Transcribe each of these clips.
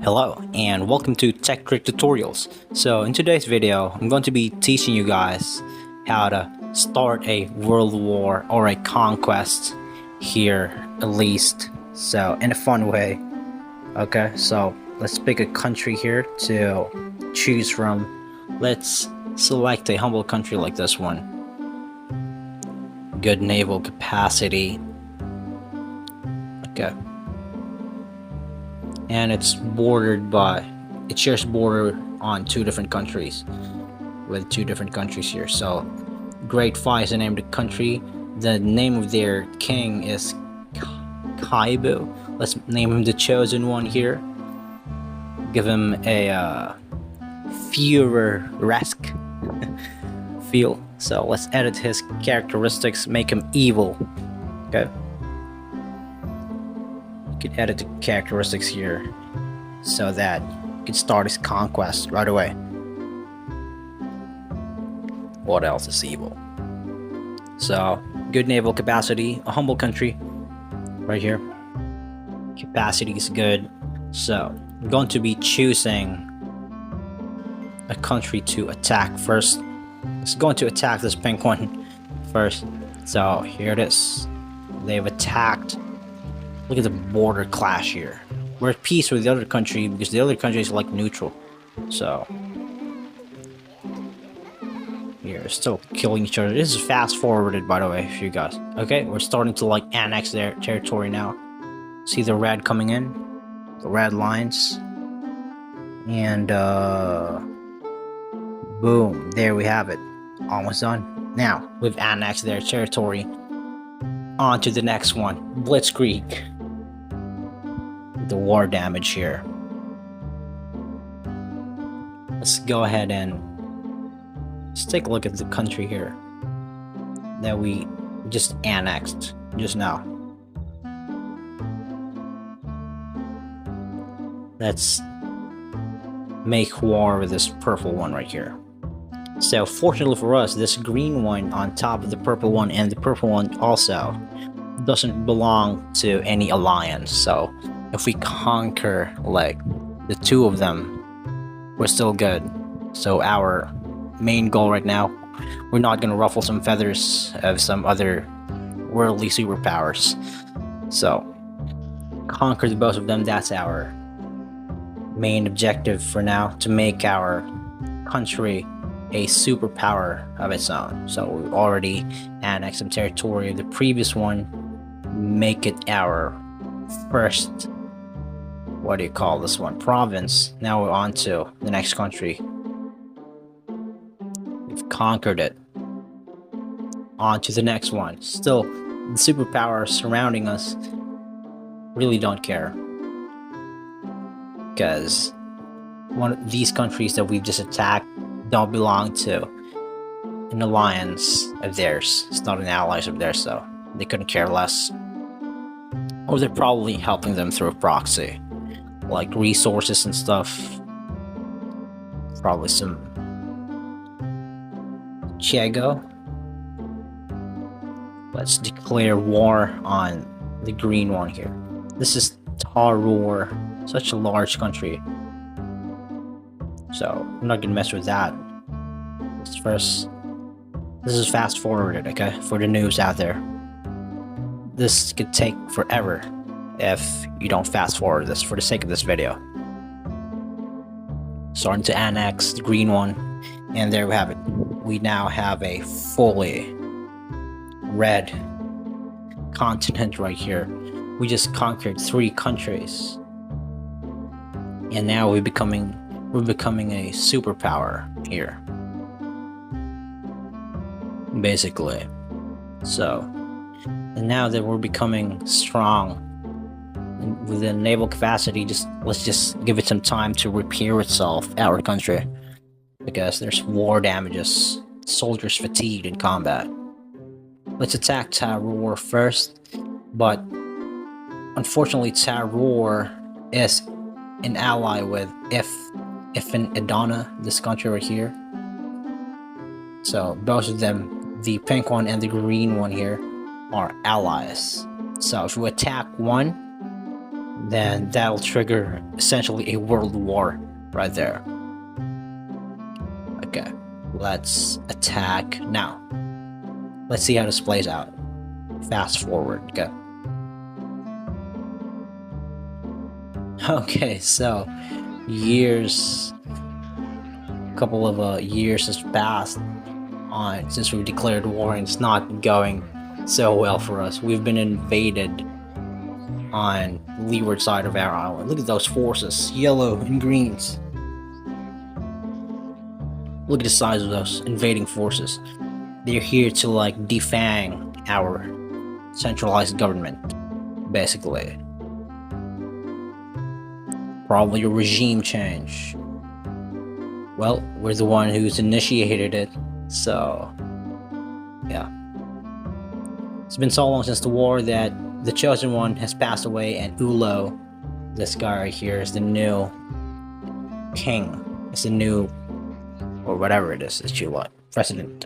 Hello and welcome to Tech Trick Tutorials. So in today's video, I'm going to be teaching you guys how to start a world war or a conquest here, at least. So in a fun way. Okay, so let's pick a country here to choose from. Let's select a humble country like this one. Good naval capacity. Okay. And it shares border on two different countries, with two different countries here. So Great Fi is the name of the country. The name of their king is Kaibu. Let's name him the chosen one here. Give him a Führer-esque feel. So let's edit his characteristics, make him evil. Okay. Can edit the characteristics here so that you can start his conquest right away. What else is evil? So good naval capacity, a humble country right here. Capacity is good. So I'm going to be choosing a country to attack first. It's going to attack this pink one first. So here it is. They've attacked. Look at the border clash here. We're at peace with the other country because the other country is like neutral. So we're still killing each other. This is fast forwarded, by the way, for you guys. Okay, we're starting to like annex their territory now. See the red coming in, the red lines, and boom, there we have it. Almost done. Now we've annexed their territory. On to the next one, Blitzkrieg. The war damage here. Let's go ahead and let's take a look at the country here that we just annexed just now. Let's make war with this purple one right here. So fortunately for us, this green one on top of the purple one and the purple one also doesn't belong to any alliance. So if we conquer like the two of them, we're still good. So our main goal right now, we're not gonna ruffle some feathers of some other worldly superpowers. So conquer both of them. That's our main objective for now, to make our country a superpower of its own. So we already annexed some territory of the previous one, make it our first, what do you call this one, province. Now we're on to the next country. We've conquered it. On to the next one. Still, the superpowers surrounding us really don't care, because one of these countries that we've just attacked don't belong to an alliance of theirs. It's not an ally of theirs, so they couldn't care less. Or they're probably helping them through a proxy, like resources and stuff. Probably some Chiego. Let's declare war on the green one here. This is Taror, such a large country. So I'm not gonna mess with that. This is fast forwarded, okay, for the news out there. This could take forever if you don't fast forward this for the sake of this video. Starting to annex the green one, and there we have it. We now have a fully red continent right here. We just conquered 3 countries, and now we're becoming a superpower here, basically. So, and now that we're becoming strong with the naval capacity, let's just give it some time to repair itself, our country, because there's war damages, soldiers fatigued in combat. Let's attack Taror first, but unfortunately Taror is an ally with if in Edana, this country right here. So both of them, the pink one and the green one here, are allies. So if we attack one, then that'll trigger essentially a world war right there. Okay, let's attack now. Let's see how this plays out. Fast forward, okay. Okay, so a couple of years has passed on since we declared war, and it's not going so well for us. We've been invaded on leeward side of our island. Look at those forces, yellow and greens. Look at the size of those invading forces. They're here to like defang our centralized government, basically. Probably a regime change. Well, we're the one who's initiated it, so yeah. It's been so long since the war that the chosen one has passed away, and Ulo, this guy right here, is the new king. It's the new, or whatever it is that you like, president.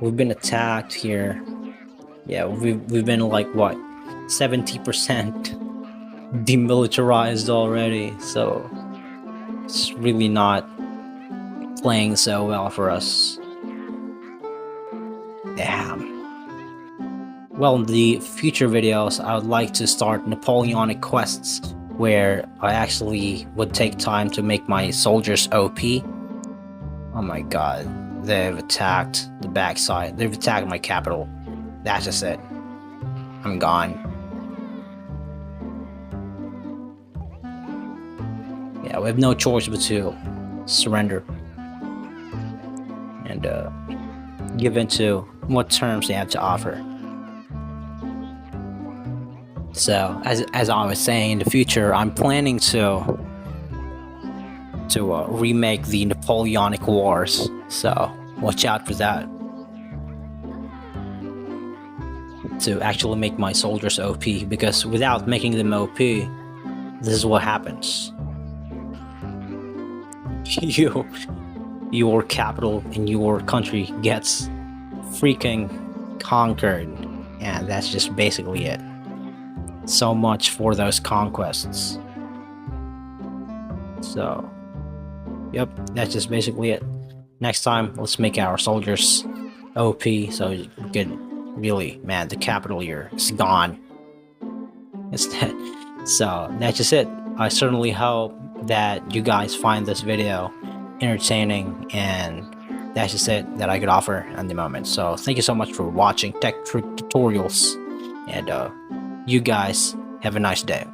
We've been attacked here. Yeah, we've been like what, 70% demilitarized already, so it's really not playing so well for us. Damn. Well, in the future videos, I would like to start Napoleonic quests where I actually would take time to make my soldiers OP. Oh my god, they've attacked the backside. They've attacked my capital. That's just it. I'm gone. Yeah, we have no choice but to surrender and give in to what terms they have to offer. So, as I was saying, in the future, I'm planning to remake the Napoleonic Wars. So, watch out for that. To actually make my soldiers OP, because without making them OP, this is what happens. Your capital in your country gets freaking conquered, and that's just basically it. So much for those conquests. So, yep, that's just basically it. Next time, let's make our soldiers OP so you can really, man, the capital here is gone. So, that's just it. I certainly hope that you guys find this video entertaining, and that's just it that I could offer at the moment. So thank you so much for watching Tech Tutorials, and you guys have a nice day.